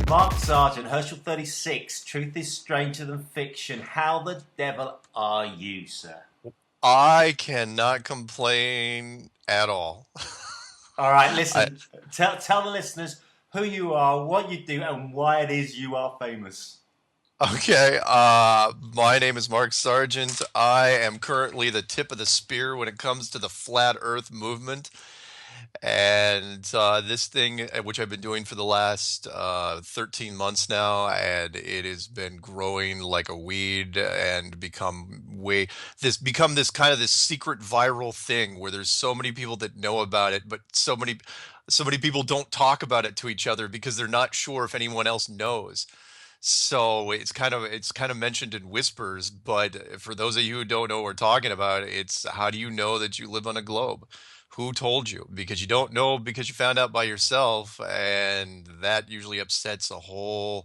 Mark Sargent, Herschel 36, Truth is Stranger Than Fiction. How the devil are you, sir? I cannot complain at all. All right, I, listen, tell the listeners who you are, what you do, and why it is you are famous. okay, my name is Mark Sargent. I am currently the tip of the spear when it comes to the flat Earth movement. And this thing, which I've been doing for the last 13 months now, and it has been growing like a weed and become this kind of this secret viral thing where there's so many people that know about it, but so many people don't talk about it to each other because they're not sure if anyone else knows. So it's kind of mentioned in whispers, but for those of you who don't know what we're talking about, it's how do you know that you live on a globe? Who told you? Because you don't know because you found out by yourself, and that usually upsets a whole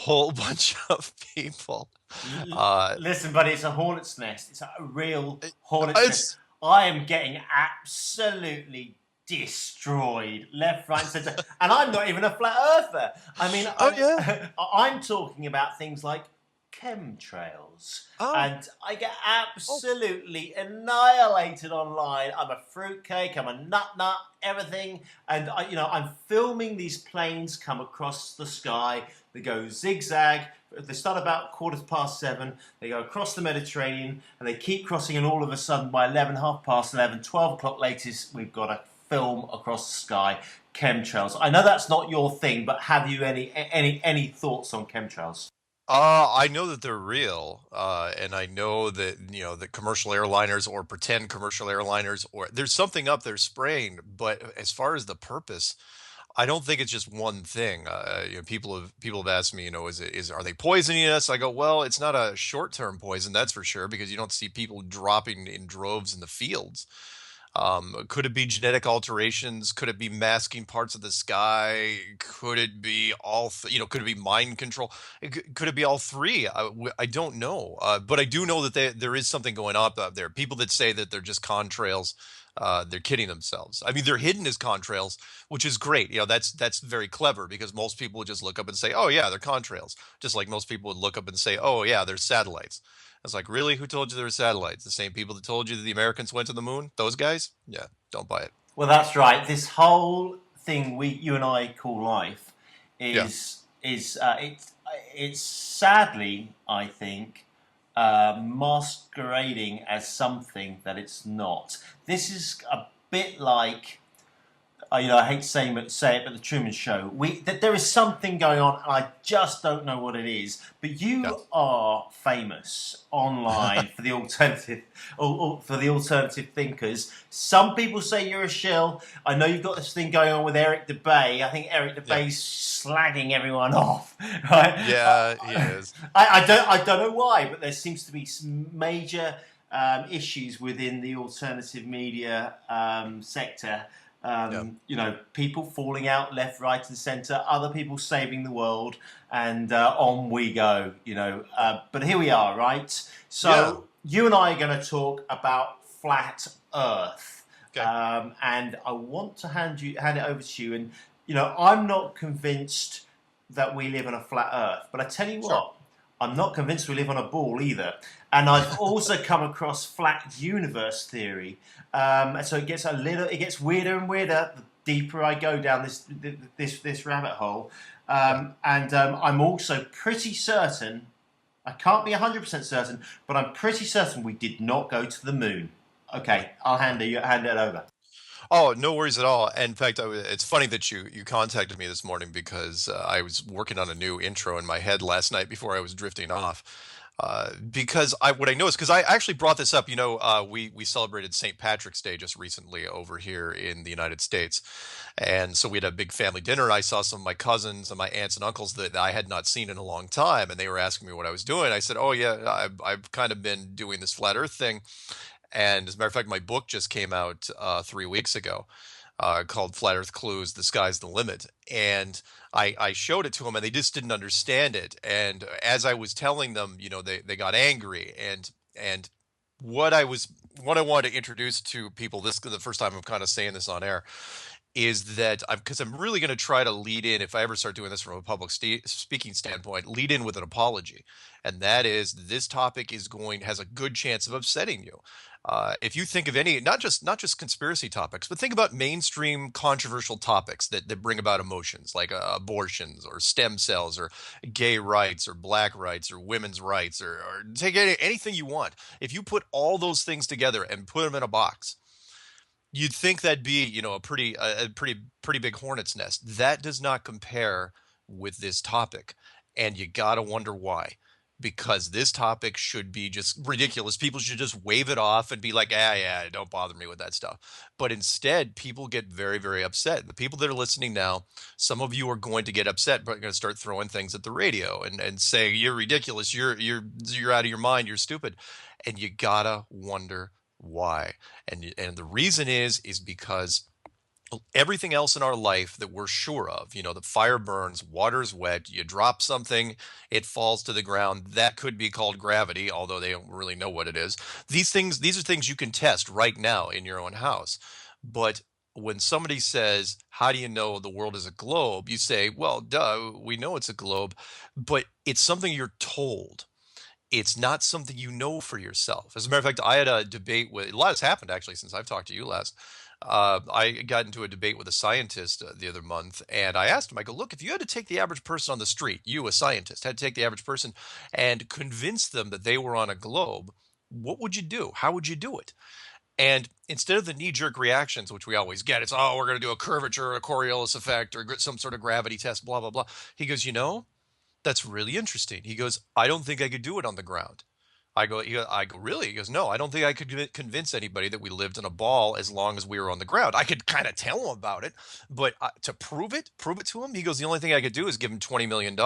bunch of people. Uh, Listen, buddy, it's a hornet's nest. It's a real it- hornet's nest. it's I am getting absolutely destroyed left, right, and centre. And I'm not even a flat earther. I mean, oh yeah. I'm talking about things like chemtrails. Oh And I get oh absolutely annihilated online. I'm a fruitcake, I'm a nut, everything. And I'm filming these planes come across the sky. They go zigzag. They start about 7:15. They go across the Mediterranean and they keep crossing. And all of a sudden, by 11, half past 11, 12 o'clock latest, we've got a film across the sky. Chemtrails. I know that's not your thing, but have you any thoughts on chemtrails? I know that they're real, and I know that that commercial airliners or pretend commercial airliners or there's something up there spraying. But as far as the purpose, I don't think it's just one thing. People have asked me, are they poisoning us? I go, well, it's not a short-term poison, that's for sure, because you don't see people dropping in droves in the fields. Could it be genetic alterations? Could it be masking parts of the sky? Could it be could it be mind control? Could it be all three? I don't know. But I do know that there is something going on out there. People that say that they're just contrails, they're kidding themselves. I mean, they're hidden as contrails, which is great. That's very clever because most people would just look up and say, "Oh yeah, they're contrails," just like most people would look up and say, "Oh yeah, they're satellites." I was like, really? Who told you there were satellites? The same people that told you that the Americans went to the moon? Those guys? Yeah, don't buy it. Well, that's right. This whole thing you and I call life Yeah, it's sadly, I think, masquerading as something that it's not. This is a bit like I hate say it, but the Truman Show. That there is something going on, and I just don't know what it is. But yeah. you are famous online for the alternative, or for the alternative thinkers. Some people say you're a shill. I know you've got this thing going on with Eric DeBay. I think Eric Yeah, DeBay's slagging everyone off, right? yeah, he is. I don't know why, but there seems to be some major issues within the alternative media sector. Yeah, People falling out left, right, and centre. Other people saving the world, and on we go. But here we are, right? yeah. So you and I are going to talk about flat Earth, Okay, and I want to hand it over to you. And I'm not convinced that we live on a flat Earth, but I tell you sure. what, I'm not convinced we live on a ball either. And I've also come across flat universe theory. And so it gets weirder and weirder the deeper I go down this rabbit hole. Yeah. I'm also pretty certain, I can't be 100% certain, but I'm pretty certain we did not go to the moon. Okay, I'll hand it over. Oh, no worries at all. In fact, it's funny that you contacted me this morning because I was working on a new intro in my head last night before I was drifting off. Because what I noticed, because I actually brought this up, we celebrated St. Patrick's Day just recently over here in the United States, and so we had a big family dinner. And I saw some of my cousins and my aunts and uncles that I had not seen in a long time, and they were asking me what I was doing. I said, "Oh yeah, I've kind of been doing this flat Earth thing." And as a matter of fact, my book just came out 3 weeks ago, called Flat Earth Clues: The Sky's the Limit. And I showed it to them, and they just didn't understand it. And as I was telling them, they got angry. And what I wanted to introduce to people, this is the first time I'm kind of saying this on air, is that because I'm really going to try to lead in, if I ever start doing this from a public speaking standpoint, lead in with an apology. And that is, this topic has a good chance of upsetting you. If you think of any, not just conspiracy topics, but think about mainstream controversial topics that bring about emotions, like abortions or stem cells or gay rights or black rights or women's rights, or take anything you want. If you put all those things together and put them in a box, you'd think that'd be, a pretty big hornet's nest. That does not compare with this topic, and you gotta wonder why. Because this topic should be just ridiculous. People should just wave it off and be like, "Ah, yeah, don't bother me with that stuff." But instead, people get very, very upset. The people that are listening now, some of you are going to get upset, but are going to start throwing things at the radio and say, "You're ridiculous. You're out of your mind. You're stupid," and you gotta wonder why. And the reason is because everything else in our life that we're sure of, the fire burns, water's wet, you drop something, it falls to the ground. That could be called gravity, although they don't really know what it is. These are things you can test right now in your own house. But when somebody says, "How do you know the world is a globe?" You say, "Well, duh, we know it's a globe," but it's something you're told. It's not something you know for yourself. As a matter of fact, I had a debate with, a lot has happened actually since I've talked to you last. I got into a debate with a scientist the other month, and I asked him, I go, "Look, if you had to take the average person on the street, you, a scientist, had to take the average person and convince them that they were on a globe, what would you do? How would you do it?" And instead of the knee jerk reactions, which we always get, it's, "Oh, we're going to do a curvature, a Coriolis effect, or some sort of gravity test, blah, blah, blah." He goes, "That's really interesting." He goes, "I don't think I could do it on the ground." I go, "Really?" He goes, "No, I don't think I could convince anybody that we lived in a ball as long as we were on the ground. I could kind of tell them about it, but to prove it to him," he goes, "the only thing I could do is give him $20 million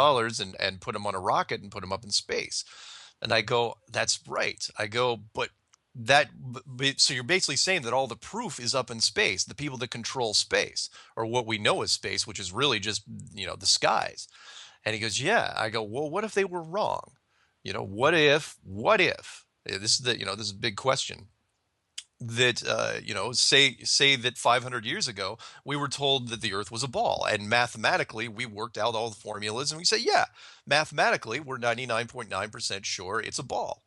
and put him on a rocket and put him up in space." And I go, "That's right." I go, "But so you're basically saying that all the proof is up in space, the people that control space, or what we know as space, which is really just, the skies." And he goes, "Yeah." I go, "Well, what if they were wrong? What if this is this is a big question, that say that 500 years ago we were told that the earth was a ball, and mathematically we worked out all the formulas, and we say, yeah, mathematically we're 99.9% sure it's a ball.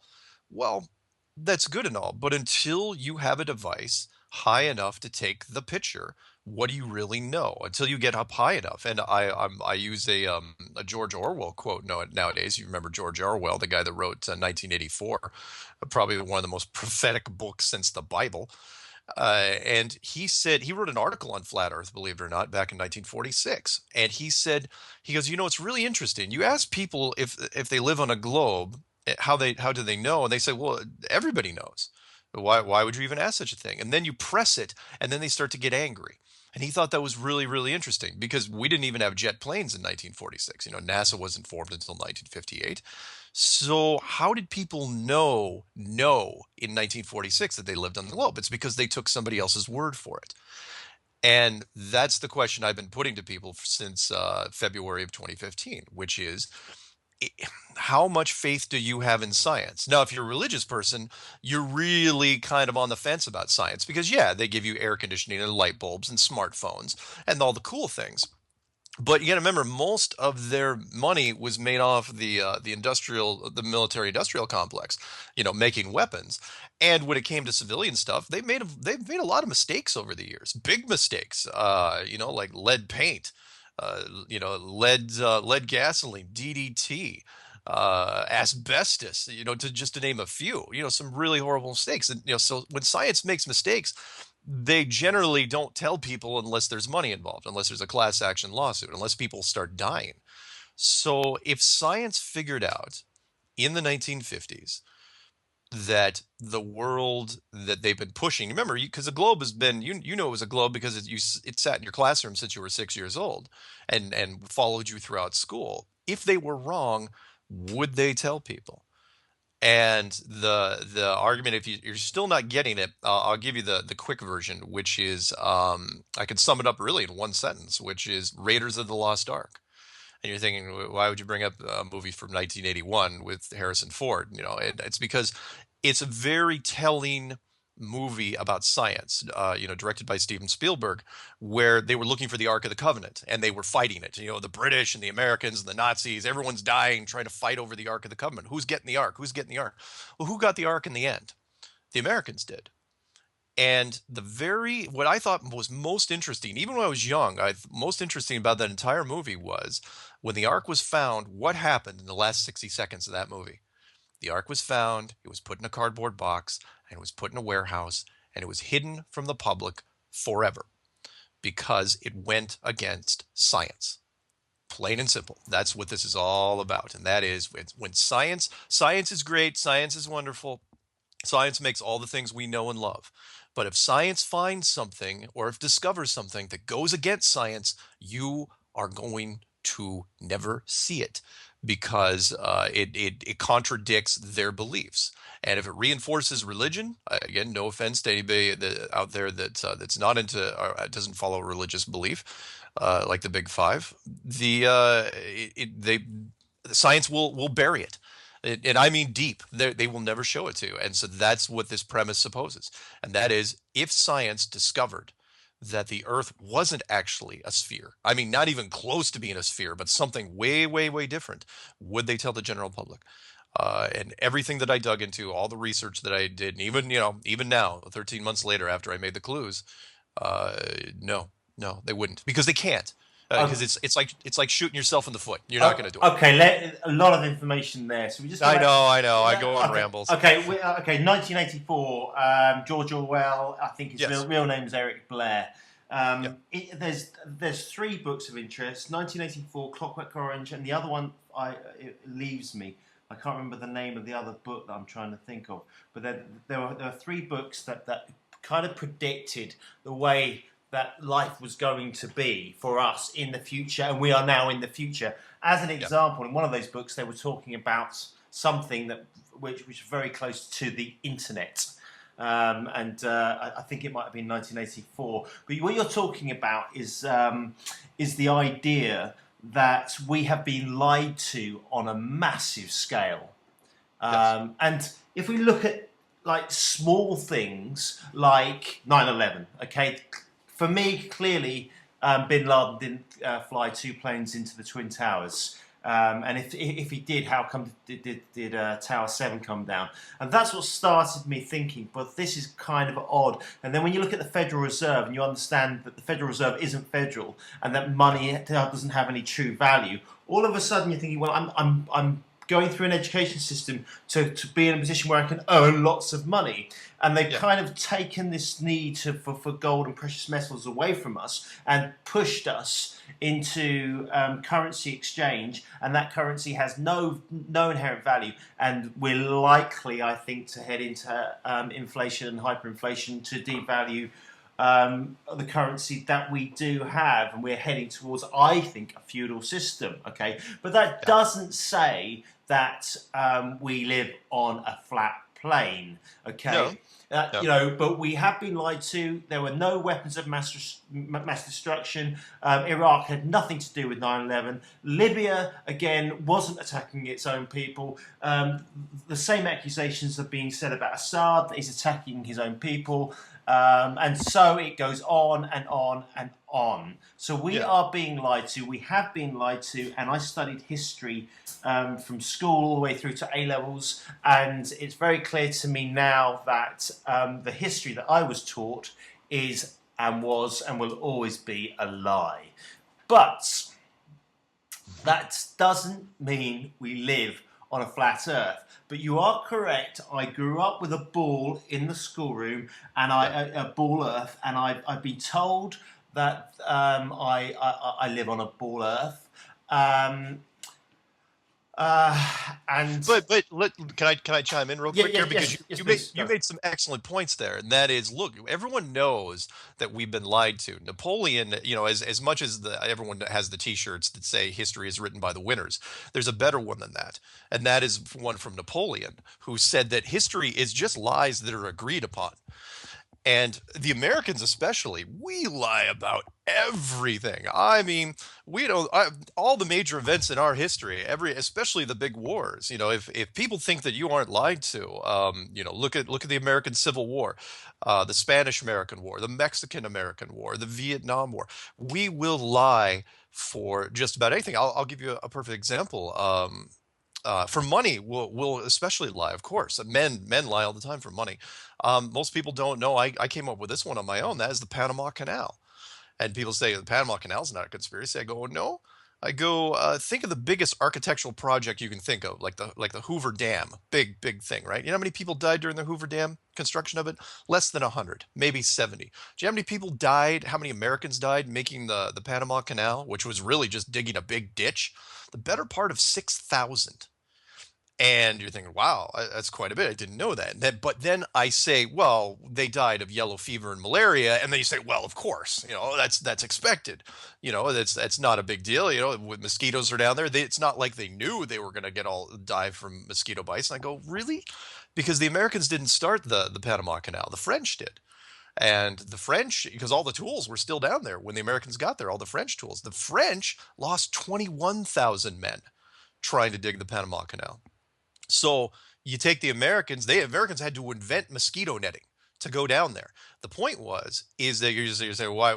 Well, that's good and all, but until you have a device high enough to take the picture, what do you really know until you get up high enough?" And I use a George Orwell quote nowadays. You remember George Orwell, the guy that wrote 1984, probably one of the most prophetic books since the Bible. And he said, he wrote an article on flat Earth, believe it or not, back in 1946. And he said, he goes, "It's really interesting. You ask people if they live on a globe, how do they know?" And they say, "Well, everybody knows. Why would you even ask such a thing?" And then you press it, and then they start to get angry. And he thought that was really, really interesting, because we didn't even have jet planes in 1946. NASA wasn't formed until 1958. So how did people know in 1946 that they lived on the globe? It's because they took somebody else's word for it. And that's the question I've been putting to people since February of 2015, which is, i- how much faith do you have in science? Now, if you're a religious person, you're really kind of on the fence about science, because, yeah, they give you air conditioning and light bulbs and smartphones and all the cool things. But you got to remember, most of their money was made off the military industrial complex, making weapons. And when it came to civilian stuff, they've made a lot of mistakes over the years, big mistakes. Like lead paint, lead gasoline, DDT, asbestos. To name a few. Some really horrible mistakes. And so when science makes mistakes, they generally don't tell people unless there's money involved, unless there's a class action lawsuit, unless people start dying. So if science figured out in the 1950s that the world that they've been pushing, remember, because the globe has been, it was a globe because it sat in your classroom since you were 6 years old, and followed you throughout school. If they were wrong, would they tell people? And the argument, if you're still not getting it, I'll give you the quick version, which is, I can sum it up really in one sentence, which is Raiders of the Lost Ark. And you're thinking, Why would you bring up a movie from 1981 with Harrison Ford?" It's because it's a very telling movie about science, directed by Steven Spielberg, where they were looking for the Ark of the Covenant and they were fighting it. The British and the Americans and the Nazis, everyone's dying trying to fight over the Ark of the Covenant. Who's getting the Ark? Who's getting the Ark? Well, who got the Ark in the end? The Americans did. And what I thought was most interesting, even when I was young, most interesting about that entire movie was when the Ark was found, what happened in the last 60 seconds of that movie? The Ark was found, it was put in a cardboard box, and it was put in a warehouse, and it was hidden from the public forever because it went against science. Plain and simple. That's what this is all about. And that is when science is great, science is wonderful, science makes all the things we know and love. But if science finds something or if discovers something that goes against science, you are going to never see it because it contradicts their beliefs. And if it reinforces religion, again, no offense to anybody out there that's not into or doesn't follow a religious belief, like the Big Five, the science will bury it. And I mean deep. They will never show it to you. And so that's what this premise supposes. And that is if science discovered that the Earth wasn't actually a sphere, I mean, not even close to being a sphere, but something way, way, way different, would they tell the general public? And everything that I dug into, all the research that I did, and even now, 13 months later after I made the clues, uh, no, no, they wouldn't because they can't. Oh, Because it's like shooting yourself in the foot. You're not going to do it. okay, a lot of information there. So we just go I back. know, I know. I Yeah, go on okay, rambles. okay, 1984. George Orwell. I think his Yes. real name is Eric Blair. Yep. There's three books of interest: 1984, Clockwork Orange, and the other one it leaves me. I can't remember the name of the other book that I'm trying to think of. But there are three books that kind of predicted the way that life was going to be for us in the future, and we are now in the future. As an Yep. example, in one of those books, they were talking about something which was very close to the internet. And I think it might have been 1984. But what you're talking about is the idea that we have been lied to on a massive scale. Yes. And if we look at like small things like 9/11, okay, for me clearly, Bin Laden didn't fly two planes into the Twin Towers. And if he did, how come did Tower 7 come down? And that's what started me thinking, but this is kind of odd. And then when you look at the Federal Reserve and you understand that the Federal Reserve isn't federal and that money doesn't have any true value, all of a sudden you're thinking, well, I'm going through an education system to be in a position where I can earn lots of money. And they've Yeah. kind of taken this need for gold and precious metals away from us and pushed us into currency exchange, and that currency has no inherent value, and we're likely, I think, to head into inflation and hyperinflation to devalue the currency that we do have, and we're heading towards, I think, a feudal system. Okay, but that doesn't say that we live on a flat plane. Okay. No. No. But we have been lied to. There were no weapons of mass destruction. Iraq had nothing to do with 9/11. Libya, again, wasn't attacking its own people. The same accusations are being said about Assad, that he's attacking his own people. And so it goes on and on and on. So we Yeah. are being lied to. We have been lied to. And I studied history from school all the way through to A levels. And it's very clear to me now that the history that I was taught is and was and will always be a lie. But that doesn't mean we live on a flat earth. But you are correct. I grew up with a ball in the schoolroom, and a ball earth, and I've been told that I live on a ball earth. And Can I chime in real yeah, quick yeah, here because yes, you please. made some excellent points there, and that is, look, everyone knows that we've been lied to. Napoleon, as much as everyone has the T-shirts that say history is written by the winners, there's a better one than that, and that is one from Napoleon, who said that history is just lies that are agreed upon. And the Americans, especially, we lie about everything. I mean, we don't all the major events in our history, especially the big wars. If people think that you aren't lied to, look at the American Civil War, the Spanish American War, the Mexican American War, the Vietnam War. We will lie for just about anything. I'll give you a perfect example. For money, we'll especially lie, of course. Men lie all the time for money. Most people don't know. I came up with this one on my own. That is the Panama Canal. And people say the Panama Canal is not a conspiracy. I go, no. I go, think of the biggest architectural project you can think of, like the Hoover Dam, big thing, right? You know how many people died during the Hoover Dam construction of it? Less than 100, maybe 70. Do you know how many people died? How many Americans died making the Panama Canal, which was really just digging a big ditch? The better part of 6,000. And you're thinking, wow, that's quite a bit. I didn't know that. But then I say, well, they died of yellow fever and malaria, and then you say, well, of course, that's expected. That's not a big deal. With mosquitoes are down there, it's not like they knew they were going to die from mosquito bites. And I go, really? Because the Americans didn't start the Panama Canal. The French did. And the French, because all the tools were still down there when the Americans got there, all the French tools. The French lost 21,000 men trying to dig the Panama Canal. So you take the Americans, Americans had to invent mosquito netting to go down there. The point is that you're saying, why,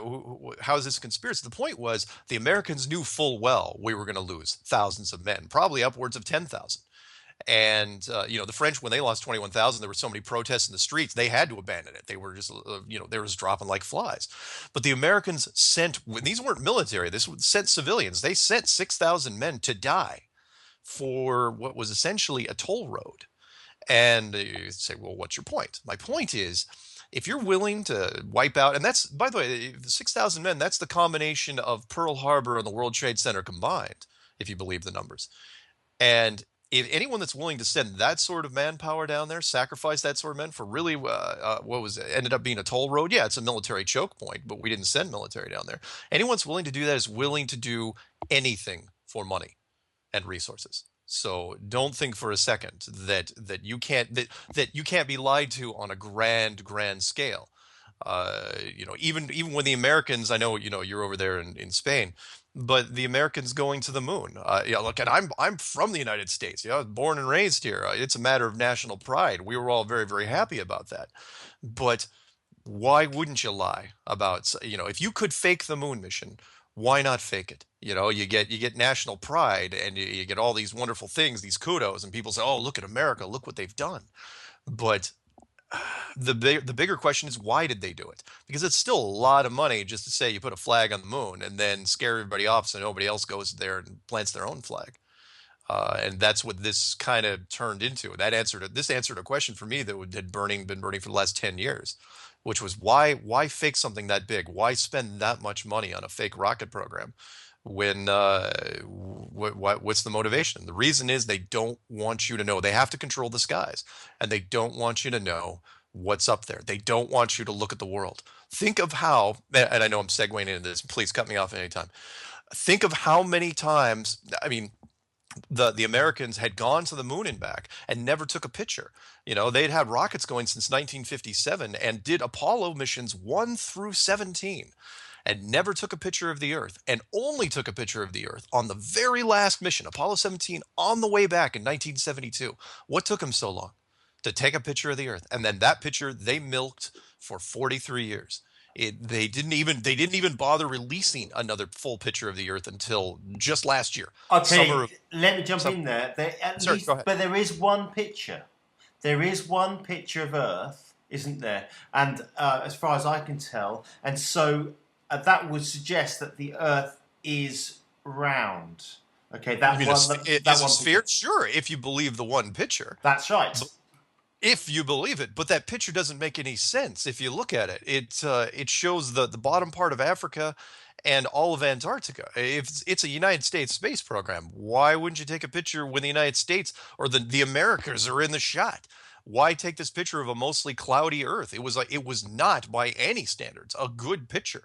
how is this a conspiracy? The point was the Americans knew full well we were going to lose thousands of men, probably upwards of 10,000. And, the French, when they lost 21,000, there were so many protests in the streets, they had to abandon it. They were just, they were just dropping like flies. But the Americans these weren't military, this sent civilians. They sent 6,000 men to die for what was essentially a toll road. And you say, well, what's your point? My point is, if you're willing to wipe out, and that's, by the way, 6,000 men, that's the combination of Pearl Harbor and the World Trade Center combined, if you believe the numbers. And if anyone that's willing to send that sort of manpower down there, sacrifice that sort of men for really ended up being a toll road, yeah, it's a military choke point, but we didn't send military down there. Anyone's willing to do that is willing to do anything for money and resources. So don't think for a second that you can't be lied to on a grand scale. Even when the Americans, I know you're over there in Spain, but the Americans going to the moon. Look, and I'm from the United States. I was born and raised here. It's a matter of national pride. We were all very, very happy about that. But why wouldn't you lie about, if you could fake the moon mission, why not fake it? You get national pride, and you get all these wonderful things, these kudos, and people say, oh, look at America, look what they've done. But the bigger question is, why did they do it? Because it's still a lot of money just to say you put a flag on the moon and then scare everybody off so nobody else goes there and plants their own flag. And that's what this kind of turned into. This answered a question for me that had been burning for the last 10 years, which was why fake something that big? Why spend that much money on a fake rocket program when what's the motivation? The reason is they don't want you to know. They have to control the skies, and they don't want you to know what's up there. They don't want you to look at the world. Think of how, and I know I'm segueing into this, please cut me off anytime. Think of how many times, I mean, the Americans had gone to the moon and back and never took a picture. They'd had rockets going since 1957 and did Apollo missions 1 through 17 and never took a picture of the Earth, and only took a picture of the Earth on the very last mission, Apollo 17, on the way back in 1972. What took them so long? To take a picture of the Earth. And then that picture they milked for 43 years. They didn't even bother releasing another full picture of the Earth until just last year. Okay, let me jump in there. Sir, go ahead. But there is one picture. There is one picture of Earth, isn't there? And as far as I can tell, and so that would suggest that the Earth is round. Okay, that You mean one. it That is a one sphere? picture. Sure, if you believe the one picture. That's right. If you believe it, but that picture doesn't make any sense if you look at it. It shows the bottom part of Africa and all of Antarctica. If it's a United States space program, why wouldn't you take a picture when the United States or the Americas are in the shot? Why take this picture of a mostly cloudy Earth? It was not by any standards a good picture.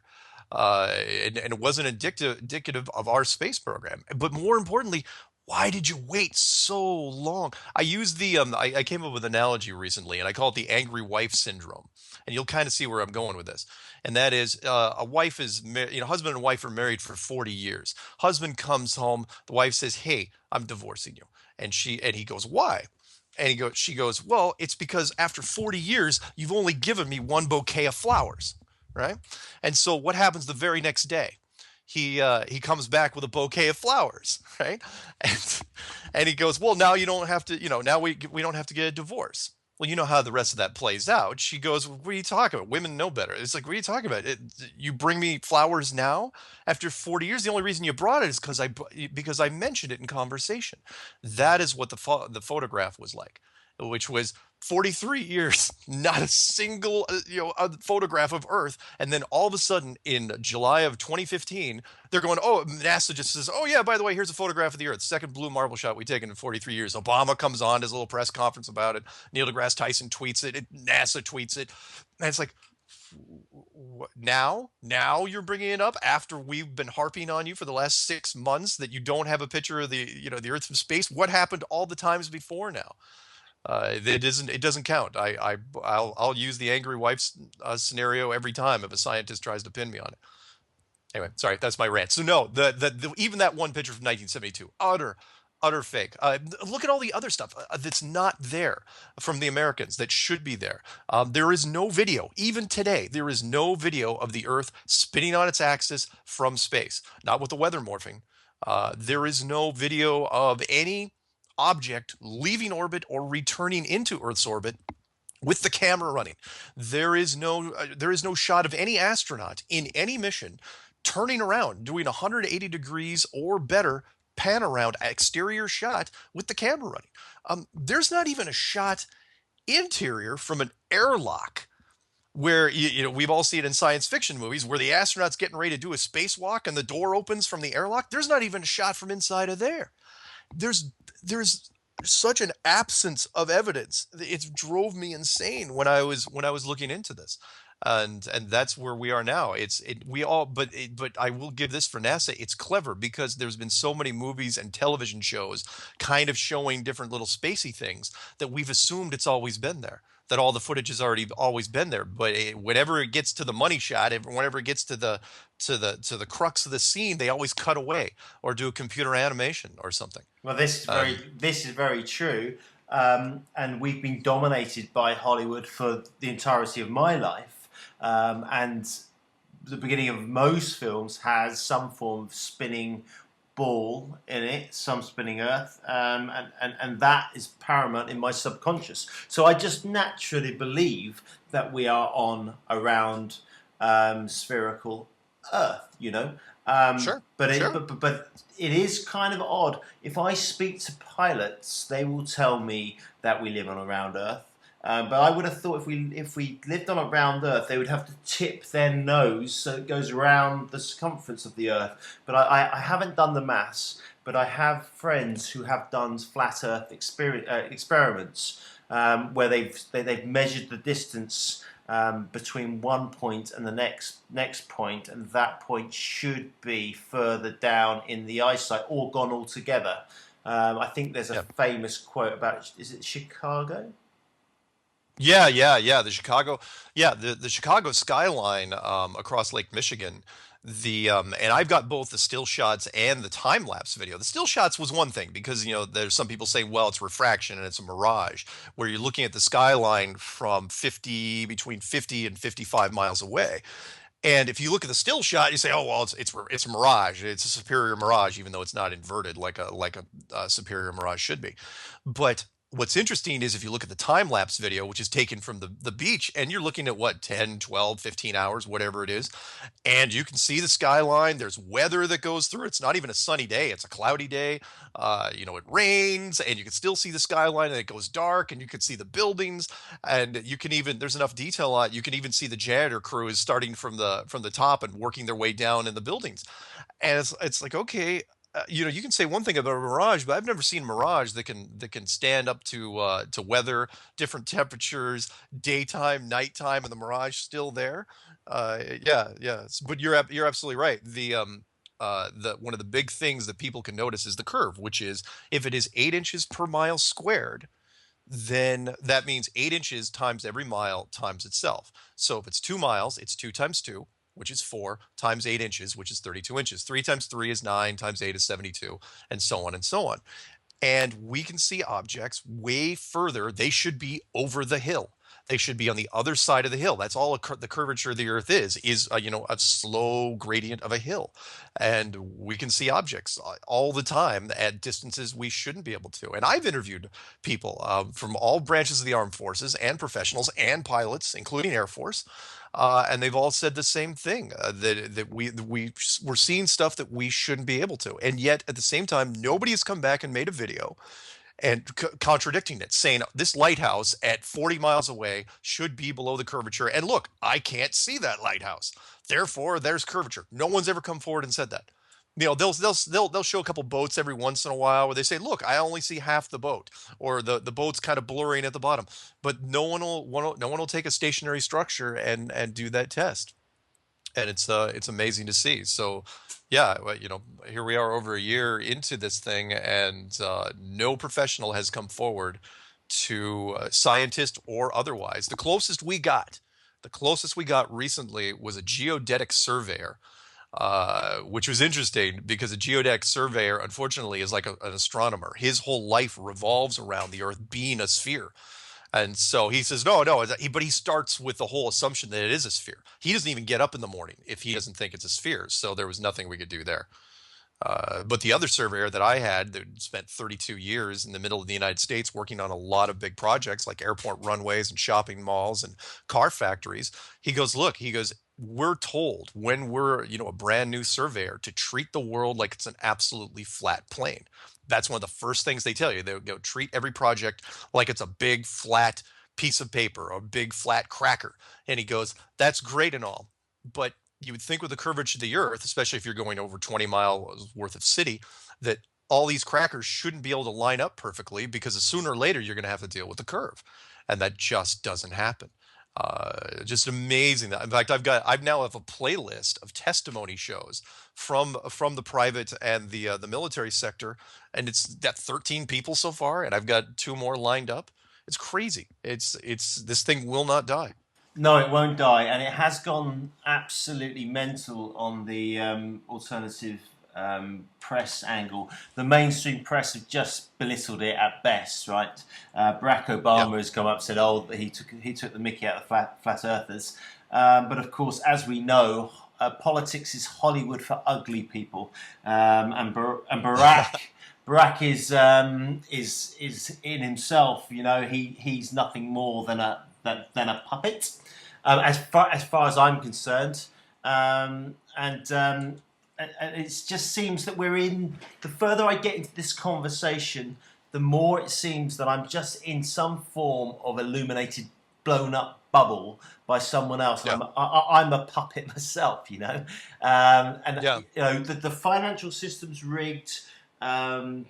And it wasn't indicative of our space program. But more importantly, why did you wait so long? I use I came up with an analogy recently, and I call it the angry wife syndrome. And you'll kind of see where I'm going with this. And that is, a wife is, husband and wife are married for 40 years. Husband comes home, the wife says, "Hey, I'm divorcing you," and he goes, "Why?" She goes, "Well, it's because after 40 years, you've only given me one bouquet of flowers." Right? And so what happens the very next day? He comes back with a bouquet of flowers, right? And he goes, "Well, now you don't have to, now we don't have to get a divorce." Well, you know how the rest of that plays out. She goes, "What are you talking about? Women know better." It's like, "What are you talking about? You bring me flowers now after 40 years? The only reason you brought it is because I mentioned it in conversation." That is what the photograph was like, which was 43 years, not a single a photograph of Earth. And then all of a sudden in July of 2015, they're going, "Oh," NASA just says, "Oh yeah, by the way, here's a photograph of the Earth, second blue marble shot we've taken in 43 years." Obama comes on, does a little press conference about it. Neil deGrasse Tyson tweets NASA tweets it. And it's like, now you're bringing it up after we've been harping on you for the last 6 months that you don't have a picture of the Earth from space. What happened all the times before now? It doesn't count. I'll use the angry wife scenario every time if a scientist tries to pin me on it. Anyway, sorry, that's my rant. So no, even that one picture from 1972, utter fake. Look at all the other stuff that's not there from the Americans that should be there. There is no video, even today. There is no video of the Earth spinning on its axis from space. Not with the weather morphing. There is no video of any object leaving orbit or returning into Earth's orbit with the camera running. There is no shot of any astronaut in any mission turning around, doing 180 degrees or better pan around exterior shot with the camera running. There's not even a shot interior from an airlock where we've all seen it in science fiction movies where the astronaut's getting ready to do a spacewalk and the door opens from the airlock. There's not even a shot from inside of there. There's such an absence of evidence. It drove me insane when I was looking into this, and that's where we are now. We all, but I will give this for NASA. It's clever because there's been so many movies and television shows kind of showing different little spacey things that we've assumed it's always been there. That all the footage has already always been there, but whenever it gets to the money shot, whenever it gets to the crux of the scene, they always cut away or do a computer animation or something. Well, Um, this is very true, and we've been dominated by Hollywood for the entirety of my life, and the beginning of most films has some form of spinning ball in it, some spinning earth, and that is paramount in my subconscious. So I just naturally believe that we are on a round spherical earth, sure, but sure. but it is kind of odd. If I speak to pilots, they will tell me that we live on a round earth. But I would have thought if we lived on a round Earth, they would have to tip their nose so it goes around the circumference of the Earth. But I haven't done the maths, but I have friends who have done flat Earth experiments where they've measured the distance between one point and the next point, and that point should be further down in the eyesight or gone altogether. I think there's a Yeah. famous quote about, is it Chicago? Yeah, yeah, yeah. The Chicago skyline across Lake Michigan. And I've got both the still shots and the time lapse video. The still shots was one thing because there's some people say, well, it's refraction and it's a mirage, where you're looking at the skyline from 50 and 55 miles away. And if you look at the still shot, you say, "Oh well, it's a mirage. It's a superior mirage, even though it's not inverted like a superior mirage should be." But what's interesting is if you look at the time lapse video, which is taken from the beach, and you're looking at what 10, 12, 15 hours, whatever it is, and you can see the skyline. There's weather that goes through. It's not even a sunny day; it's a cloudy day. It rains, and you can still see the skyline, and it goes dark, and you can see the buildings, and you can even there's enough detail on it. You can even see the janitor crew is starting from the top and working their way down in the buildings, and it's like, okay. You can say one thing about a mirage, but I've never seen a mirage that can stand up to weather, different temperatures, daytime, nighttime, and the mirage still there. Yeah, yeah. But you're absolutely right. the one of the big things that people can notice is the curve, which is if it is 8 inches per mile squared, then that means 8 inches times every mile times itself. So if it's 2 miles, it's 2 times 2, which is 4, times 8 inches, which is 32 inches. 3 times 3 is 9, times 8 is 72, and so on and so on. And we can see objects way further. They should be over the hill. They should be on the other side of the hill. That's all the curvature of the Earth is a slow gradient of a hill, and we can see objects all the time at distances we shouldn't be able to. And I've interviewed people from all branches of the armed forces and professionals and pilots, including Air Force, and they've all said the same thing that we're seeing stuff that we shouldn't be able to, and yet at the same time, nobody has come back and made a video and contradicting it, saying this lighthouse at 40 miles away should be below the curvature. And look, I can't see that lighthouse. Therefore, there's curvature. No one's ever come forward and said that. They'll show a couple boats every once in a while where they say, "Look, I only see half the boat," or the boat's kind of blurring at the bottom. But no one will take a stationary structure and do that test, and it's amazing to see. So yeah, well, here we are over a year into this thing, and no professional has come forward to scientist or otherwise. The closest we got recently was a geodetic surveyor, which was interesting because a geodetic surveyor, unfortunately, is like an astronomer. His whole life revolves around the Earth being a sphere. And so he says, no, no, but he starts with the whole assumption that it is a sphere. He doesn't even get up in the morning if he doesn't think it's a sphere. So there was nothing we could do there. But the other surveyor that I had that spent 32 years in the middle of the United States working on a lot of big projects like airport runways and shopping malls and car factories, he goes, look, he goes, we're told when we're, a brand new surveyor to treat the world like it's an absolutely flat plane. That's one of the first things they tell you. They go treat every project like it's a big flat piece of paper or a big flat cracker. And he goes, that's great and all, but you would think with the curvature of the earth, especially if you're going over 20 miles worth of city, that all these crackers shouldn't be able to line up perfectly because sooner or later you're going to have to deal with the curve. And that just doesn't happen. Just amazing that. In fact, I've now have a playlist of testimony shows from the private and the military sector, and it's got 13 people so far, and I've got two more lined up. It's crazy. It's this thing will not die. No, it won't die, and it has gone absolutely mental on the alternative press angle. The mainstream press have just belittled it at best, right? Barack Yeah. Obama has come up and said, "Oh, he took the Mickey out of flat earthers," but of course, as we know, politics is Hollywood for ugly people, and Barack. Barack is in himself, he's nothing more than a puppet, as far as I'm concerned, and it just seems that we're in. The further I get into this conversation, the more it seems that I'm just in some form of illuminated, blown up bubble by someone else, and Yeah. I'm a puppet myself, and Yeah. the financial system's rigged. Um,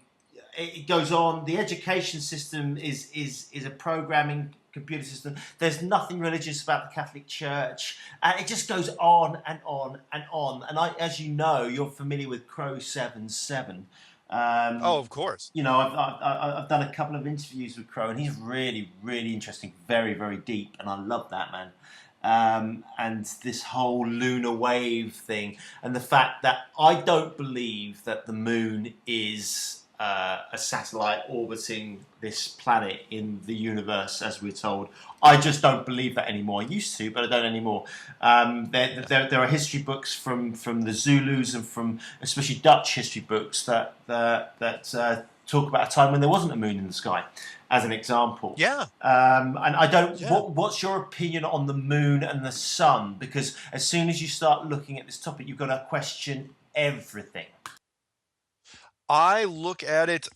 it goes on. The education system is a programming computer system. There's nothing religious about the Catholic Church, and it just goes on and on and on. And as you know, you're familiar with Crow 77. Oh, Um, of course. I've done a couple of interviews with Crow, and he's really, really interesting, very, very deep, and I love that man. And this whole lunar wave thing, and the fact that I don't believe that the moon is a satellite orbiting this planet in the universe, as we're told. I just don't believe that anymore. I used to, but I don't anymore. There are history books from the Zulus and from especially Dutch history books that talk about a time when there wasn't a moon in the sky, as an example. Yeah. And I don't. Yeah. What's your opinion on the moon and the sun? Because as soon as you start looking at this topic, you've got to question everything. I look at it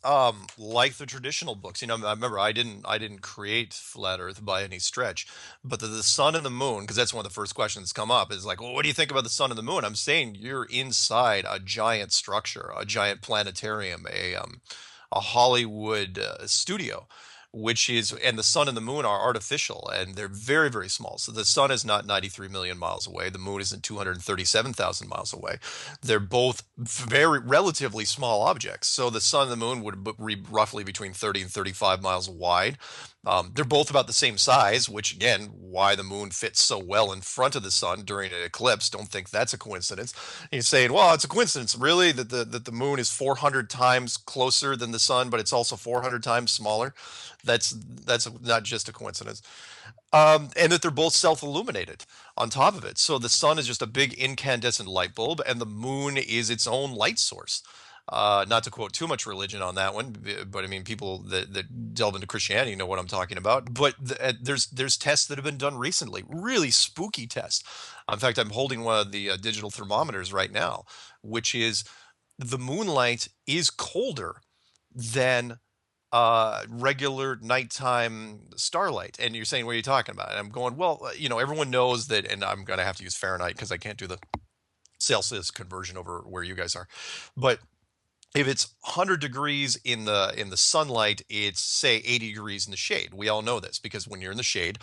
like the traditional books. I remember I didn't create flat Earth by any stretch, but the sun and the moon, because that's one of the first questions that's come up, is like, well, what do you think about the sun and the moon? I'm saying you're inside a giant structure, a giant planetarium, a Hollywood studio, which is, and the sun and the moon are artificial, and they're very, very small. So the sun is not 93 million miles away. The moon isn't 237,000 miles away. They're both very relatively small objects. So the sun and the moon would be roughly between 30 and 35 miles wide. They're both about the same size, which again, why the moon fits so well in front of the sun during an eclipse. Don't think that's a coincidence. He's saying, well, it's a coincidence, really, that the moon is 400 times closer than the sun, but it's also 400 times smaller. That's not just a coincidence. And that they're both self-illuminated on top of it. So the sun is just a big incandescent light bulb, and the moon is its own light source. Not to quote too much religion on that one, but I mean, people that delve into Christianity know what I'm talking about. But there's tests that have been done recently, really spooky tests. In fact, I'm holding one of the digital thermometers right now, which is the moonlight is colder than regular nighttime starlight. And you're saying, what are you talking about? And I'm going, well, everyone knows that, and I'm going to have to use Fahrenheit because I can't do the Celsius conversion over where you guys are. But if it's 100 degrees in the sunlight, it's say 80 degrees in the shade. We all know this because when you're in the shade,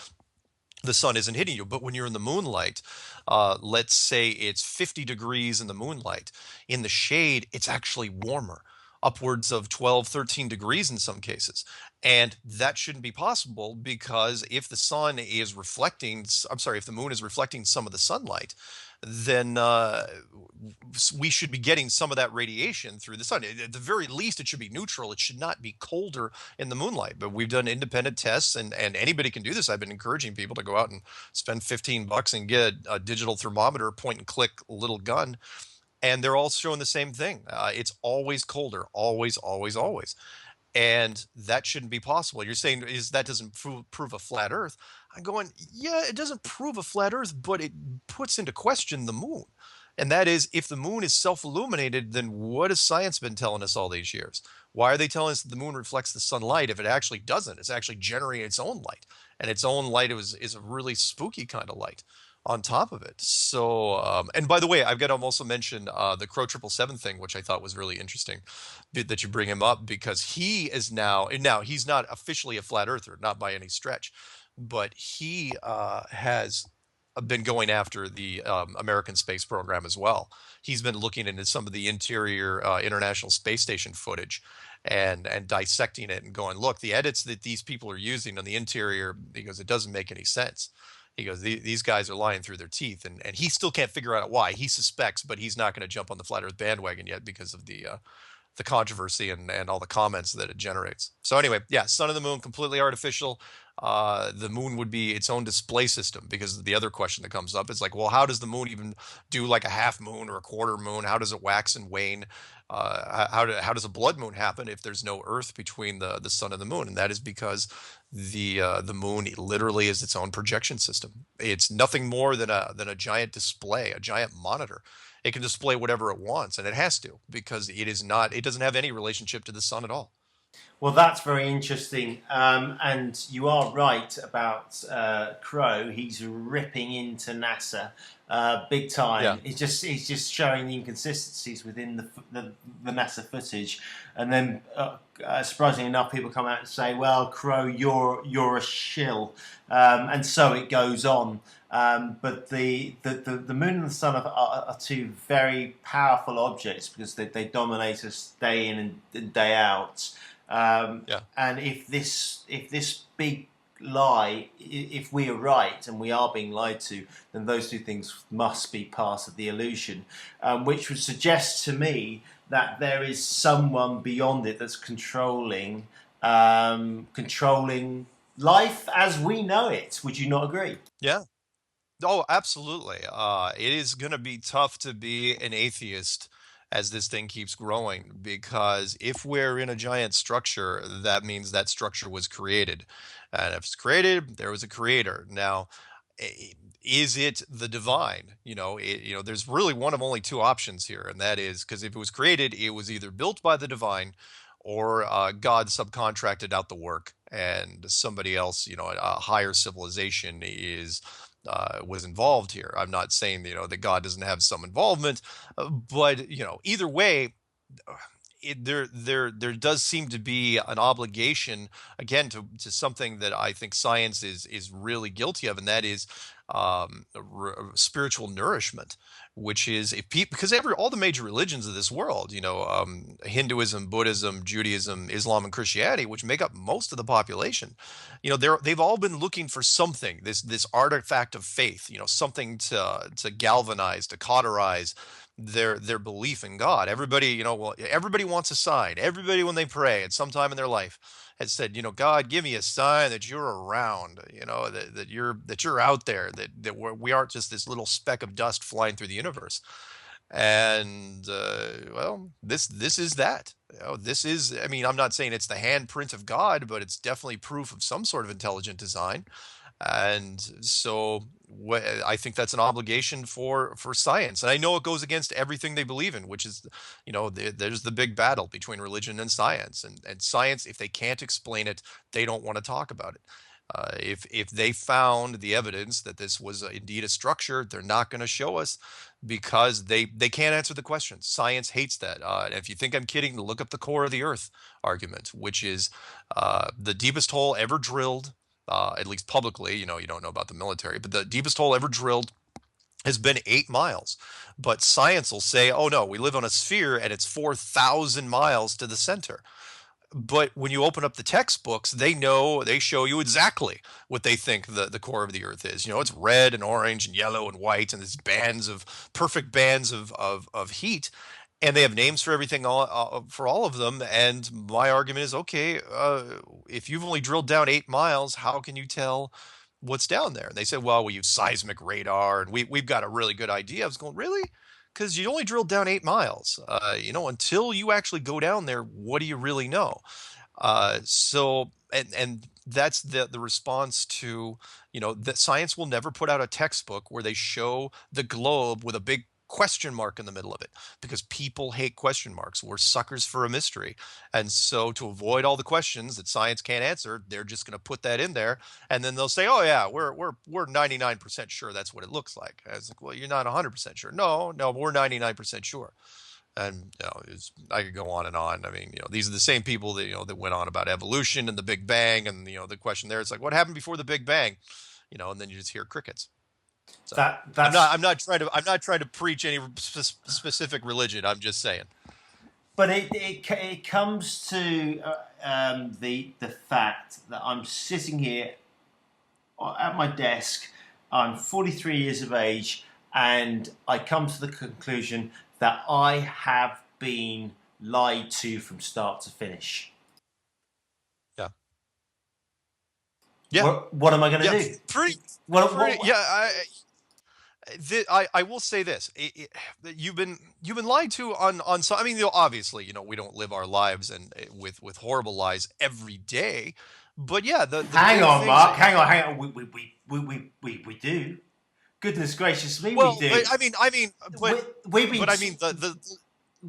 the sun isn't hitting you. But when you're in the moonlight, let's say it's 50 degrees in the moonlight, in the shade, it's actually warmer, upwards of 12, 13 degrees in some cases. And that shouldn't be possible because if the sun is reflecting, I'm sorry, if the moon is reflecting some of the sunlight, then we should be getting some of that radiation through the sun. At the very least, it should be neutral. It should not be colder in the moonlight. But we've done independent tests, and anybody can do this. I've been encouraging people to go out and spend $15 and get a digital thermometer, point and click little gun, and they're all showing the same thing. It's always colder, always, always, always. And that shouldn't be possible. You're saying is that doesn't prove a flat Earth. I'm going, yeah, it doesn't prove a flat Earth, but it puts into question the moon. And that is, if the moon is self-illuminated, then what has science been telling us all these years? Why are they telling us that the moon reflects the sunlight if it actually doesn't? It's actually generating its own light, and its own light is a really spooky kind of light on top of it. So, and by the way, I've got to also mention the Crow 777 thing, which I thought was really interesting that you bring him up because he is now, and now he's not officially a flat earther, not by any stretch, but he has been going after the American space program as well. He's been looking into some of the interior International Space Station footage and dissecting it and going, look, the edits that these people are using on the interior, he goes, it doesn't make any sense. He goes, these guys are lying through their teeth, and he still can't figure out why. He suspects, but he's not going to jump on the flat Earth bandwagon yet because of the controversy and all the comments that it generates. So anyway, yeah, sun and the moon completely artificial. The moon would be its own display system because the other question that comes up is like, well, how does the moon even do like a half moon or a quarter moon? How does it wax and wane? How does a blood moon happen if there's no Earth between the sun and the moon? And that is because the moon literally is its own projection system. It's nothing more than a giant display, a giant monitor. It can display whatever it wants, and it has to because it doesn't have any relationship to the sun at all. Well, that's very interesting, and you are right about Crow. He's ripping into NASA big Yeah. time. He's just showing the inconsistencies within the NASA footage, and then surprisingly enough, people come out and say, "Well, Crow, you're a shill," and so it goes on. But the moon and the sun are two very powerful objects because they dominate us day in and day out. Yeah. And if this big lie, if we are right and we are being lied to, then those two things must be part of the illusion, which would suggest to me that there is someone beyond it that's controlling life as we know it. Would you not agree? Yeah. Oh, absolutely. It is going to be tough to be an atheist as this thing keeps growing because if we're in a giant structure, that means that structure was created. And if it's created, there was a creator. Now, is it the divine? There's really one of only two options here, and that is because if it was created, it was either built by the divine or God subcontracted out the work, and somebody else, a higher civilization was involved here. I'm not saying that God doesn't have some involvement, but either way, there does seem to be an obligation again to something that I think science is really guilty of, and that is spiritual nourishment, which is if people, because every all the major religions of this world, Hinduism, Buddhism, Judaism, Islam, and Christianity, which make up most of the population, they've all been looking for something, this artifact of faith, something to galvanize, to cauterize their belief in God. Everybody, well, everybody wants a sign. Everybody, when they pray at some time in their life, has said, God, give me a sign that you're around, that you're out there, that we aren't just this little speck of dust flying through the universe. And well, this is that. This is. I mean, I'm not saying it's the handprint of God, but it's definitely proof of some sort of intelligent design. And so I think that's an obligation for science. And I know it goes against everything they believe in, which is, there's the big battle between religion and science. And science, if they can't explain it, they don't want to talk about it. If they found the evidence that this was indeed a structure, they're not going to show us because they can't answer the questions. Science hates that. And if you think I'm kidding, look up the core of the Earth argument, which is the deepest hole ever drilled, at least publicly. You don't know about the military, but the deepest hole ever drilled has been 8 miles. But science will say, oh no, we live on a sphere and it's 4,000 miles to the center. But when you open up the textbooks, they show you exactly what they think the core of the Earth is. It's red and orange and yellow and white, and there's perfect bands of heat, and they have names for everything, for all of them. And my argument is, okay, if you've only drilled down 8 miles, how can you tell what's down there? And they said, well, we use seismic radar, and we've got a really good idea. I was going, really? Because you only drilled down 8 miles. Until you actually go down there, what do you really know? So and that's the response to, that science will never put out a textbook where they show the globe with a big question mark in the middle of it, because people hate question marks. We're suckers for a mystery. And so to avoid all the questions that science can't answer, they're just going to put that in there, and then they'll say, oh yeah, we're 99% sure that's what it looks like. I was like, well, you're not 100% sure. No, we're 99% sure. And I could go on and on. I mean, these are the same people that that went on about evolution and the Big Bang, and the question there, it's like, what happened before the Big Bang? And then you just hear crickets. So That's I'm not trying to preach any specific religion. I'm just saying. But it comes to the fact that I'm sitting here at my desk. I'm 43 years of age, and I come to the conclusion that I have been lied to from start to finish. Yeah. Yeah. What am I going to Yeah. do? Yeah. I will say this: you've been lied to on some. I mean, obviously, we don't live our lives and with horrible lies every day, but yeah, the Hang big on, things. Mark. Hang on. We do. Goodness gracious me, we Well, do. We've been but I mean the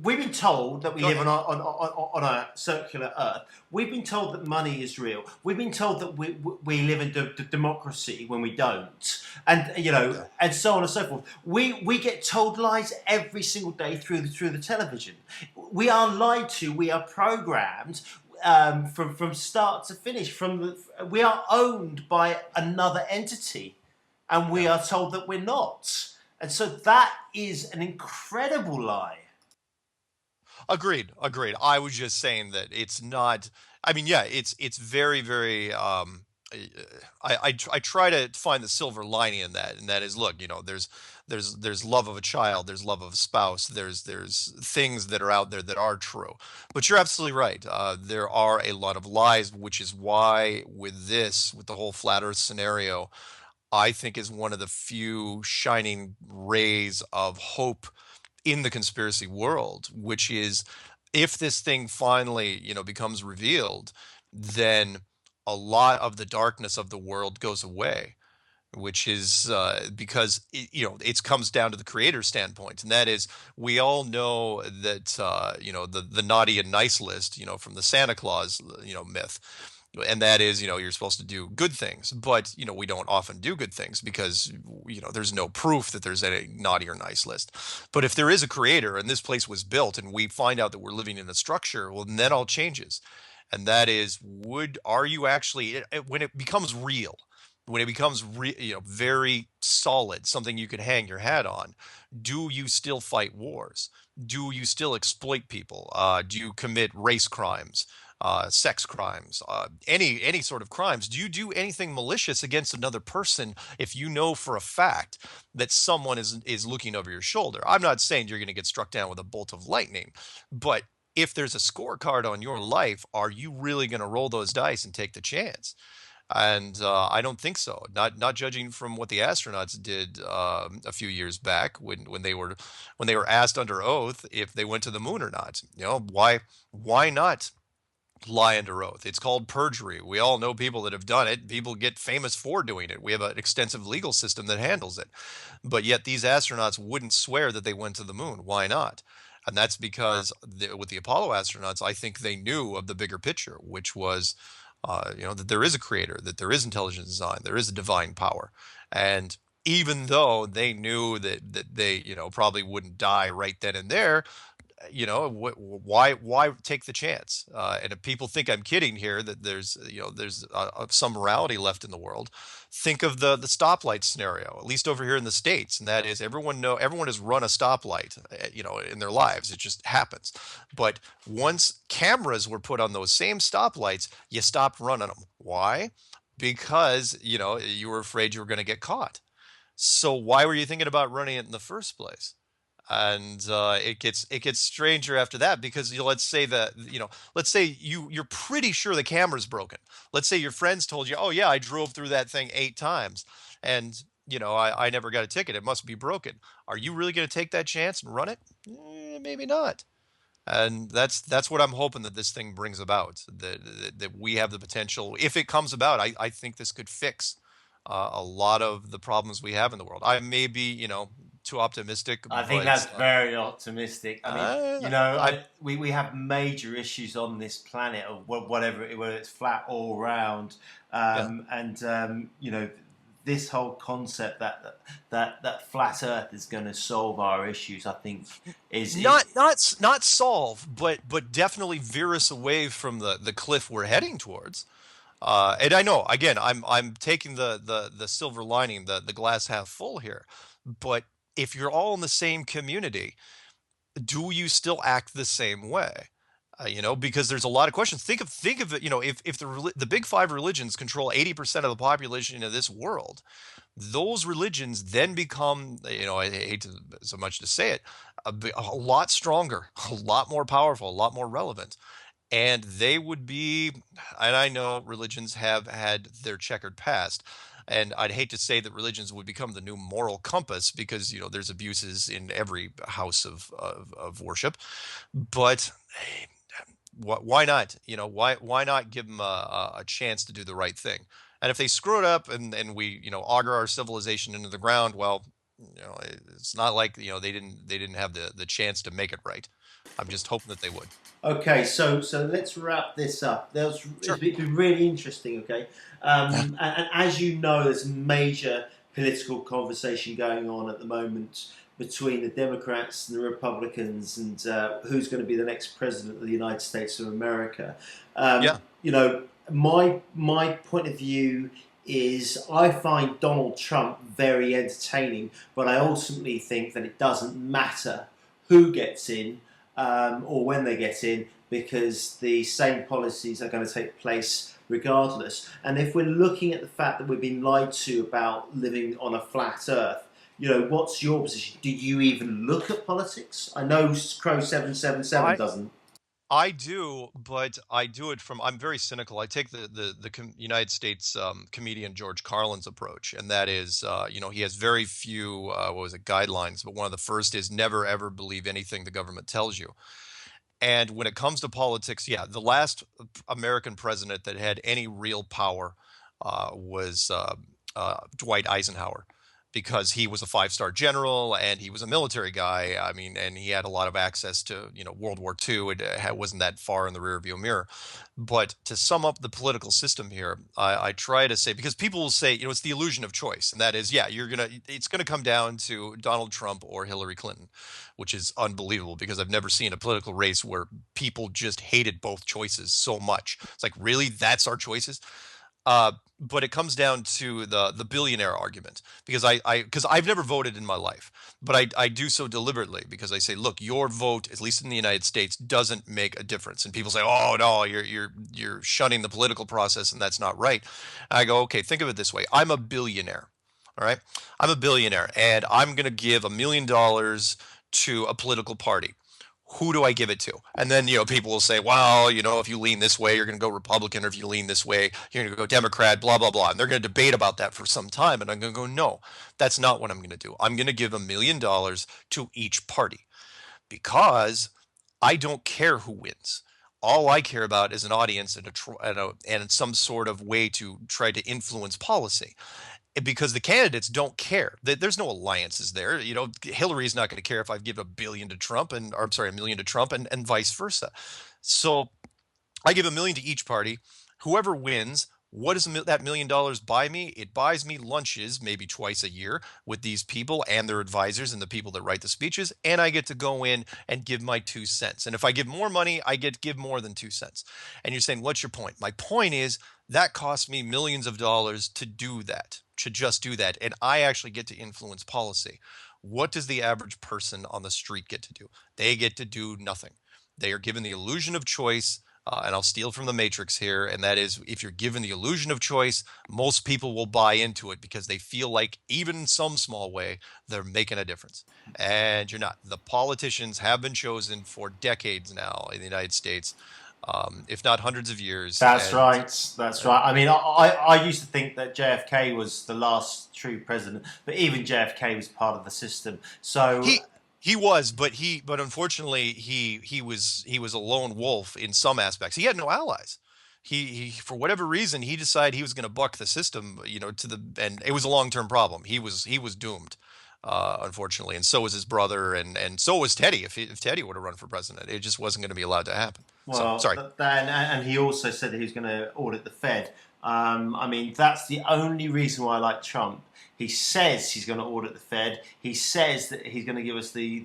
we've been told that we go live ahead. on a circular earth. We've been told that money is real. We've been told that we live in democracy when we don't, and Yeah. and so on and so forth. We get told lies every single day through the television. We are lied to. We are programmed. From start to finish, we are owned by another entity, and we Yeah. are told that we're not. And so that is an incredible lie. Agreed. Agreed. I was just saying that it's not. I mean, yeah, it's very, very. I try to find the silver lining in that, and that is, look, there's love of a child, there's love of a spouse, there's things that are out there that are true. But you're absolutely right. There are a lot of lies, which is why with the whole flat Earth scenario, I think is one of the few shining rays of hope in the conspiracy world, which is, if this thing finally, becomes revealed, then a lot of the darkness of the world goes away, which is because it comes down to the creator standpoint, and that is, we all know that the naughty and nice list, from the Santa Claus myth, and that is, you're supposed to do good things, but we don't often do good things because there's no proof that there's any naughty or nice list. But if there is a creator and this place was built and we find out that we're living in a structure, well, then all changes. And that is, would are you actually when it becomes real, when it becomes very solid, something you can hang your hat on, do you still fight wars? Do you still exploit people? Do you commit race crimes, sex crimes, any sort of crimes? Do you do anything malicious against another person if you know for a fact that someone is looking over your shoulder? I'm not saying you're going to get struck down with a bolt of lightning, but if there's a scorecard on your life, are you really going to roll those dice and take the chance? And I don't think so. Not judging from what the astronauts did a few years back when they were asked under oath if they went to the moon or not. Why not lie under oath? It's called perjury. We all know people that have done it. People get famous for doing it. We have an extensive legal system that handles it. But yet these astronauts wouldn't swear that they went to the moon. Why not? And that's because with the Apollo astronauts, I think they knew of the bigger picture, which was, that there is a creator, that there is intelligent design, there is a divine power. And even though they knew that they, probably wouldn't die right then and there, why take the chance? And if people think I'm kidding here, that there's some morality left in the world, think of the stoplight scenario, at least over here in the States, and that is everyone has run a stoplight, in their lives. It just happens. But once cameras were put on those same stoplights, you stopped running them. Why? Because you were afraid you were going to get caught. So why were you thinking about running it in the first place? And it gets stranger after that, because let's say you're pretty sure the camera's broken. Let's say your friends told you, oh yeah, I drove through that thing 8 times, and I never got a ticket, it must be broken. Are you really going to take that chance and run it? Maybe not. And that's what I'm hoping that this thing brings about, that we have the potential. If it comes about, I think this could fix a lot of the problems we have in the world. I may be too optimistic, I think but that's very optimistic. I mean, I we have major issues on this planet, of whatever, whether it's flat all round, yeah. and this whole concept that flat Earth is going to solve our issues, I think, is it. Not solve, but definitely veer us away from the cliff we're heading towards. And I know, again, I'm taking the silver lining, the glass half full here. But if you're all in the same community, do you still act the same way? Because there's a lot of questions. Think of it. If the big five religions control 80% of the population of this world, those religions then become, I hate so much to say it, a lot stronger, a lot more powerful, a lot more relevant. And they would be, and I know religions have had their checkered past, and I'd hate to say that religions would become the new moral compass, because there's abuses in every house of worship. But why not? Why not give them a chance to do the right thing? And if they screw it up, and we auger our civilization into the ground, well, it's not like they didn't have the chance to make it right. I'm just hoping that they would. Okay, so let's wrap this up. It's Sure. been really interesting. Okay, and as you know, there's major political conversation going on at the moment between the Democrats and the Republicans, and who's going to be the next president of the United States of America. Yeah. My point of view is I find Donald Trump very entertaining, but I ultimately think that it doesn't matter who gets in, or when they get in, because the same policies are going to take place regardless. And if we're looking at the fact that we've been lied to about living on a flat Earth, what's your position? Do you even look at politics? I know Crow 777 I doesn't. I do, but I do it from. I'm very cynical. I take the United States comedian George Carlin's approach, and that is, he has very few what was it, guidelines, but one of the first is never ever believe anything the government tells you. And when it comes to politics, yeah, the last American president that had any real power was Dwight Eisenhower. because he was a 5-star general and he was a military guy. I mean, and he had a lot of access to, World War II. It wasn't that far in the rearview mirror. But to sum up the political system here, I try to say, because people will say, it's the illusion of choice. And that is, yeah, it's going to come down to Donald Trump or Hillary Clinton, which is unbelievable because I've never seen a political race where people just hated both choices so much. It's like, really? That's our choices? But it comes down to the billionaire argument, because because I've never voted in my life, but I do so deliberately, because I say, look, your vote, at least in the United States, doesn't make a difference. And people say, oh no, you're shunning the political process, and that's not right. I go, okay, think of it this way: I'm a billionaire. All right, I'm a billionaire, and I'm going to give $1 million to a political party. Who do I give it to? And then, people will say, well, if you lean this way, you're going to go Republican, or if you lean this way, you're going to go Democrat, blah, blah, blah. And they're going to debate about that for some time. And I'm going to go, no, that's not what I'm going to do. I'm going to give $1 million to each party, because I don't care who wins. All I care about is an audience and some sort of way to try to influence policy, because the candidates don't care. There's no alliances there. Hillary's not going to care if I give $1 billion to Trump, or I'm sorry, $1 million to Trump, and vice versa. So I give $1 million to each party. Whoever wins, what does that $1 million buy me? It buys me lunches, maybe twice a year, with these people and their advisors and the people that write the speeches, and I get to go in and give my 2 cents. And if I give more money, I get to give more than 2 cents. And you're saying, what's your point? My point is, that costs me millions of dollars to do that, to just do that. And I actually get to influence policy. What does the average person on the street get to do? They get to do nothing. They are given the illusion of choice. And I'll steal from the Matrix here. And that is, if you're given the illusion of choice, most people will buy into it, because they feel like, even in some small way, they're making a difference. And you're not. The politicians have been chosen for decades now in the United States, if not hundreds of years. That's right. That's right. I mean, I used to think that JFK was the last true president, but even JFK was part of the system. So he was, but unfortunately he was a lone wolf in some aspects. He had no allies. He for whatever reason, he decided he was going to buck the system, and it was a long-term problem. He was doomed. Unfortunately, and so was his brother, and so was Teddy. If Teddy would have run for president, it just wasn't going to be allowed to happen. Well, so, sorry. And he also said that he was going to audit the Fed. I mean, that's the only reason why I like Trump. He says he's going to audit the Fed. He says that he's going to give us the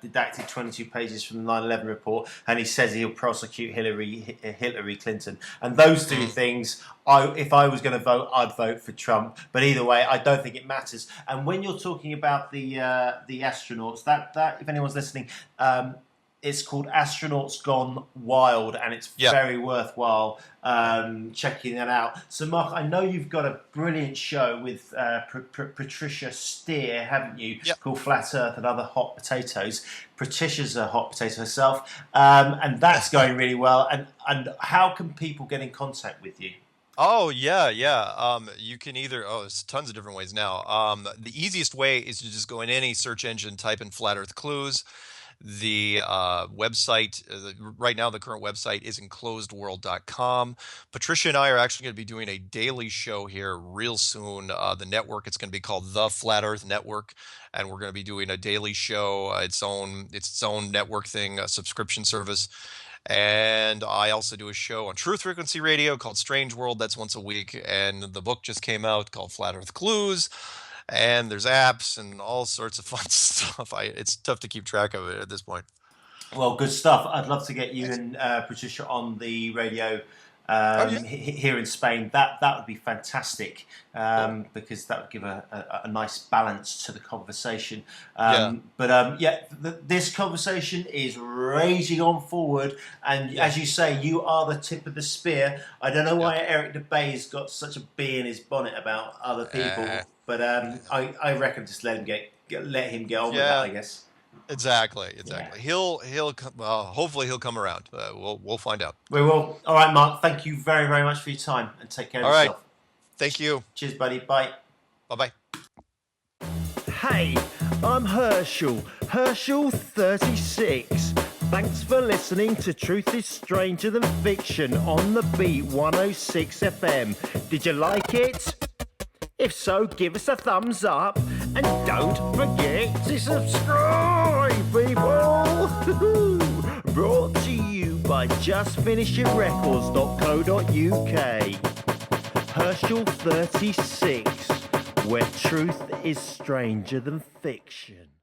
didactic 22 pages from the 9/11 report, and he says he'll prosecute Hillary Clinton. And those two things, if I was going to vote, I'd vote for Trump. But either way, I don't think it matters. And when you're talking about the astronauts, that if anyone's listening, it's called Astronauts Gone Wild, and it's very worthwhile checking that out. So, Mark, I know you've got a brilliant show with Patricia Steer, haven't you? Called Flat Earth and Other Hot Potatoes. Patricia's a hot potato herself, and that's going really well. And how can people get in contact with you? Oh, yeah. You can either, there's tons of different ways now. The easiest way is to just go in any search engine, type in Flat Earth Clues. The website, right now, the current website is enclosedworld.com. Patricia and I are actually going to be doing a daily show here real soon. The network, it's going to be called The Flat Earth Network, and we're going to be doing a daily show, its own network thing, a subscription service. And I also do a show on Truth Frequency Radio called Strange World. That's once a week. And the book just came out called Flat Earth Clues. And there's apps and all sorts of fun stuff. It's tough to keep track of it at this point. Well, good stuff. I'd love to get you and Patricia on the radio here in Spain. That would be fantastic, because that would give a nice balance to the conversation. This conversation is raging on forward, and as you say, you are the tip of the spear. I don't know why Eric DeBay's got such a bee in his bonnet about other people, but I reckon just let him get on with that, I guess. Exactly. Yeah. He'll hopefully he'll come around. We'll find out. We will. All right, Mark. Thank you very, very much for your time, and take care of yourself. All right. Thank you. Cheers, buddy. Bye. Bye. Hey, I'm Herschel 36. Thanks for listening to Truth is Stranger Than Fiction on the Beat 106 FM. Did you like it? If so, give us a thumbs up and don't forget to subscribe, people! Brought to you by justfinishitrecords.co.uk. Herschel 36, where truth is stranger than fiction.